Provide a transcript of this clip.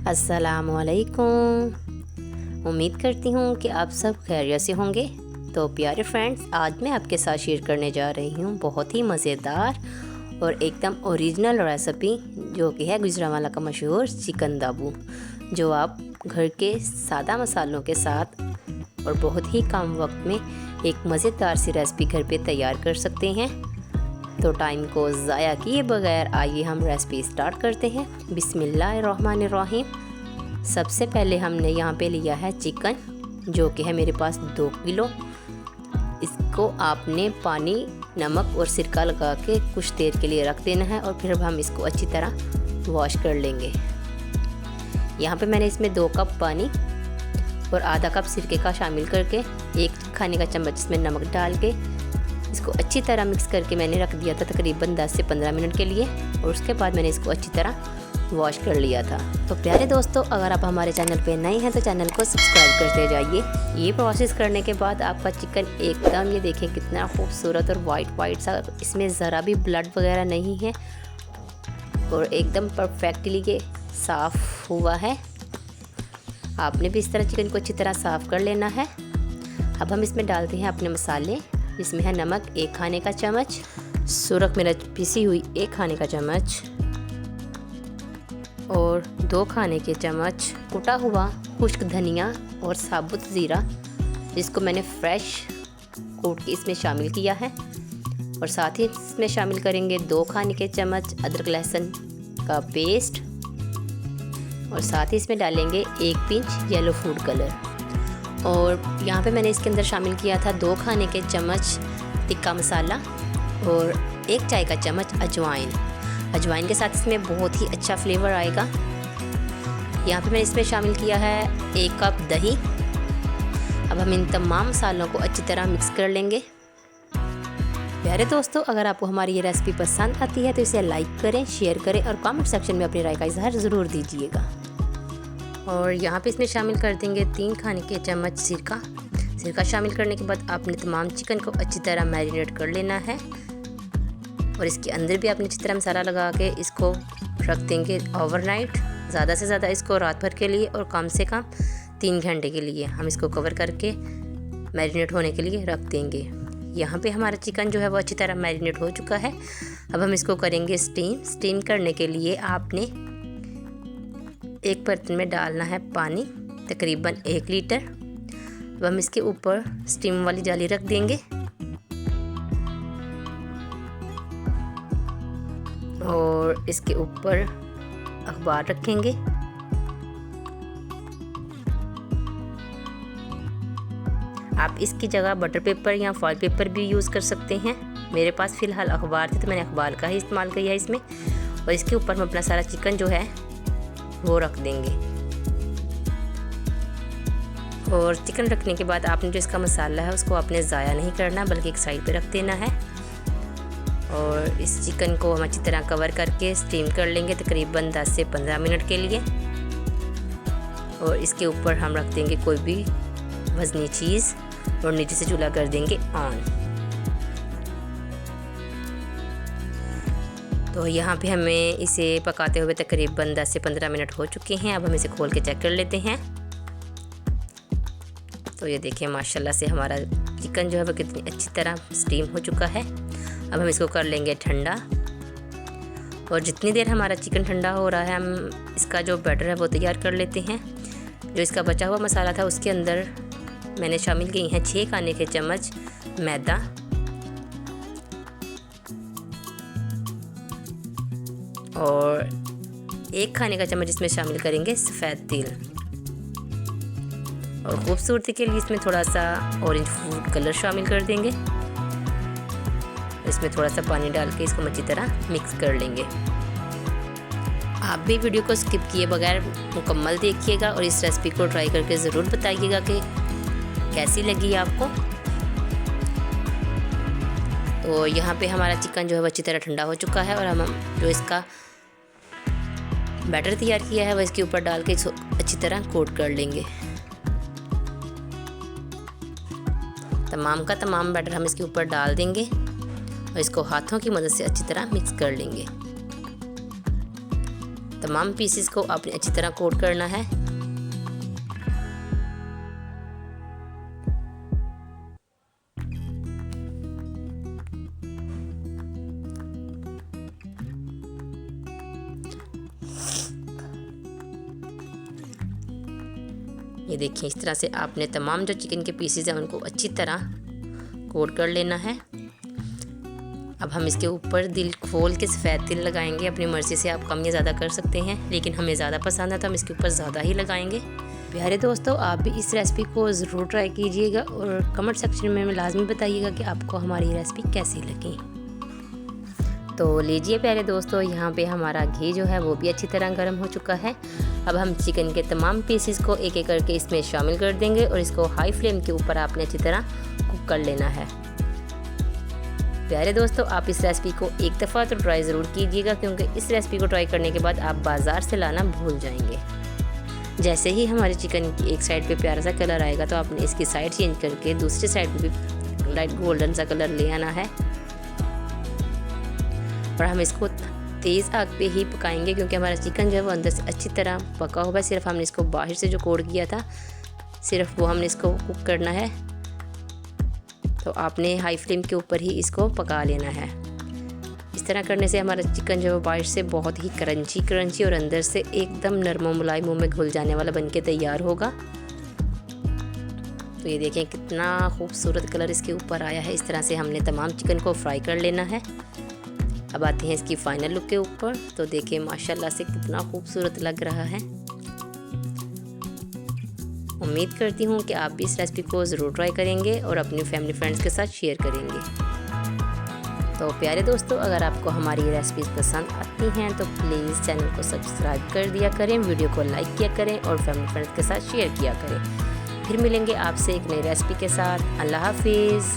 अस्सलामुअलैकुम। उम्मीद करती हूँ कि आप सब खैरियत से होंगे। तो प्यारे फ्रेंड्स, आज मैं आपके साथ शेयर करने जा रही हूँ बहुत ही मज़ेदार और एकदम ओरिजिनल रेसिपी, जो कि है गुजरांवाला का मशहूर चिकन दाबू, जो आप घर के सादा मसालों के साथ और बहुत ही कम वक्त में एक मज़ेदार सी रेसिपी घर पे तैयार कर सकते हैं। तो टाइम को ज़ाया किए बगैर आइए हम रेसिपी स्टार्ट करते हैं। बिस्मिल्लाहिर्रहमानिर्रहीम। सबसे पहले हमने यहाँ पे लिया है चिकन, जो कि है मेरे पास 2 किलो। इसको आपने पानी, नमक और सिरका लगा के कुछ देर के लिए रख देना है और फिर हम इसको अच्छी तरह वॉश कर लेंगे। यहाँ पे मैंने इसमें 2 कप पानी और आधा कप सिरके का शामिल करके 1 खाने का चम्मच इसमें नमक डाल के इसको अच्छी तरह मिक्स करके मैंने रख दिया था तकरीबन 10 से 15 मिनट के लिए, और उसके बाद मैंने इसको अच्छी तरह वॉश कर लिया था। तो प्यारे दोस्तों, अगर आप हमारे चैनल पे नए हैं तो चैनल को सब्सक्राइब करते जाइए। ये प्रोसेस करने के बाद आपका चिकन एकदम, ये देखें कितना खूबसूरत और वाइट सा, इसमें ज़रा भी ब्लड वगैरह नहीं है और एकदम परफेक्टली ये साफ़ हुआ है। आपने भी इस तरह चिकन को अच्छी तरह साफ़ कर लेना है। अब हम इसमें डालते हैं अपने मसाले, जिसमें है नमक 1 खाने का चम्मच, सुरख मिर्च पिसी हुई 1 खाने का चम्मच और 2 खाने के चम्मच कुटा हुआ खुश्क धनिया और साबुत ज़ीरा, जिसको मैंने फ्रेश कूट के इसमें शामिल किया है। और साथ ही इसमें शामिल करेंगे 2 खाने के चम्मच अदरक लहसुन का पेस्ट, और साथ ही इसमें डालेंगे 1 पिंच येलो फूड कलर। और यहाँ पे मैंने इसके अंदर शामिल किया था 2 खाने के चम्मच टिक्का मसाला और 1 चाय का चम्मच अजवाइन। अजवाइन के साथ इसमें बहुत ही अच्छा फ्लेवर आएगा। यहाँ पे मैंने इसमें शामिल किया है 1 कप दही। अब हम इन तमाम मसालों को अच्छी तरह मिक्स कर लेंगे। प्यारे दोस्तों, अगर आपको हमारी ये रेसिपी पसंद आती है तो इसे लाइक करें, शेयर करें और कमेंट सेक्शन में अपनी राय का इजहार ज़रूर दीजिएगा। और यहाँ पे इसमें शामिल कर देंगे 3 खाने के चम्मच सिरका। सिरका शामिल करने के बाद आपने तमाम चिकन को अच्छी तरह मैरिनेट कर लेना है, और इसके अंदर भी आपने अच्छी तरह मसाला लगा के इसको रख देंगे ओवरनाइट। ज़्यादा से ज़्यादा इसको रात भर के लिए और कम से कम 3 घंटे के लिए हम इसको कवर करके मैरिनेट होने के लिए रख देंगे। यहाँ पे हमारा चिकन जो है वो अच्छी तरह मैरिनेट हो चुका है। अब हम इसको करेंगे स्टीम करने के लिए आपने एक बर्तन में डालना है पानी, तकरीबन 1 लीटर। अब हम इसके ऊपर स्टीम वाली जाली रख देंगे और इसके ऊपर अखबार रखेंगे। आप इसकी जगह बटर पेपर या फॉइल पेपर भी यूज़ कर सकते हैं। मेरे पास फ़िलहाल अखबार थी तो मैंने अखबार का ही इस्तेमाल किया है इसमें। और इसके ऊपर हम अपना सारा चिकन जो है वो रख देंगे। और चिकन रखने के बाद आपने जो इसका मसाला है उसको आपने ज़ाया नहीं करना, बल्कि एक साइड पे रख देना है। और इस चिकन को हम अच्छी तरह कवर करके स्टीम कर लेंगे तकरीबन 10 से 15 मिनट के लिए। और इसके ऊपर हम रख देंगे कोई भी वज़नी चीज़ और नीचे से चूल्हा कर देंगे ऑन। तो यहाँ पे हमें इसे पकाते हुए तकरीबन 10 से 15 मिनट हो चुके हैं। अब हम इसे खोल के चेक कर लेते हैं। तो ये देखिए माशाल्लाह से हमारा चिकन जो है वो कितनी अच्छी तरह स्टीम हो चुका है। अब हम इसको कर लेंगे ठंडा, और जितनी देर हमारा चिकन ठंडा हो रहा है हम इसका जो बैटर है वो तैयार कर लेते हैं। जो इसका बचा हुआ मसाला था उसके अंदर मैंने शामिल की हैं 6 खाने के चम्मच मैदा, और 1 खाने का चम्मच इसमें शामिल करेंगे सफ़ेद तिल, और खूबसूरती के लिए इसमें थोड़ा सा ऑरेंज फूड कलर शामिल कर देंगे। इसमें थोड़ा सा पानी डाल के इसको अच्छी तरह मिक्स कर लेंगे। आप भी वीडियो को स्किप किए बगैर मुकम्मल देखिएगा और इस रेसिपी को ट्राई करके ज़रूर बताइएगा कि कैसी लगी आपको। तो यहाँ पे हमारा चिकन जो है वो अच्छी तरह ठंडा हो चुका है, और हम जो इसका बैटर तैयार किया है वो इसके ऊपर डाल के इसको अच्छी तरह कोट कर लेंगे। तमाम का तमाम बैटर हम इसके ऊपर डाल देंगे और इसको हाथों की मदद से अच्छी तरह मिक्स कर लेंगे। तमाम पीसेस को आपने अच्छी तरह कोट करना है। ये देखिए, इस तरह से आपने तमाम जो चिकन के पीसेस हैं उनको अच्छी तरह कोट कर लेना है। अब हम इसके ऊपर दिल खोल के सफ़ेद तिल लगाएंगे। अपनी मर्ज़ी से आप कम या ज़्यादा कर सकते हैं, लेकिन हमें ज़्यादा पसंद है तो हम इसके ऊपर ज़्यादा ही लगाएंगे। प्यारे दोस्तों, आप भी इस रेसिपी को ज़रूर ट्राई कीजिएगा और कमेंट सेक्शन में लाजमी बताइएगा कि आपको हमारी रेसिपी कैसी लगी। तो लीजिए प्यारे दोस्तों, यहाँ पे हमारा घी जो है वो भी अच्छी तरह गर्म हो चुका है। अब हम चिकन के तमाम पीसेस को एक एक करके इसमें शामिल कर देंगे और इसको हाई फ्लेम के ऊपर आपने अच्छी तरह कुक कर लेना है। प्यारे दोस्तों, आप इस रेसिपी को एक दफ़ा तो ट्राई ज़रूर कीजिएगा, क्योंकि इस रेसिपी को ट्राई करने के बाद आप बाज़ार से लाना भूल जाएंगे। जैसे ही हमारे चिकन की एक साइड पे प्यारा सा कलर आएगा तो आपने इसकी साइड चेंज करके दूसरी साइड पे भी लाइट गोल्डन सा कलर ले आना है। और हम इसको तेज़ आग पे ही पकाएंगे, क्योंकि हमारा चिकन जो है वो अंदर से अच्छी तरह पका होगा। सिर्फ हमने इसको बाहर से जो कोट किया था, सिर्फ वो हमने इसको कुक करना है। तो आपने हाई फ्लेम के ऊपर ही इसको पका लेना है। इस तरह करने से हमारा चिकन जो है बाहर से बहुत ही क्रंची और अंदर से एकदम नरम मुलायम मुँह में घुल जाने वाला बनके तैयार होगा। तो ये देखें कितना खूबसूरत कलर इसके ऊपर आया है। इस तरह से हमने तमाम चिकन को फ्राई कर लेना है। अब आते हैं इसकी फाइनल लुक के ऊपर। तो देखिए माशाल्लाह से कितना खूबसूरत लग रहा है। उम्मीद करती हूँ कि आप भी इस रेसिपी को ज़रूर ट्राई करेंगे और अपनी फैमिली फ्रेंड्स के साथ शेयर करेंगे। तो प्यारे दोस्तों, अगर आपको हमारी रेसिपीज़ पसंद आती हैं तो प्लीज़ चैनल को सब्सक्राइब कर दिया करें, वीडियो को लाइक किया करें और फैमिली फ्रेंड्स के साथ शेयर किया करें। फिर मिलेंगे आपसे एक नई रेसिपी के साथ। अल्लाह हाफिज़।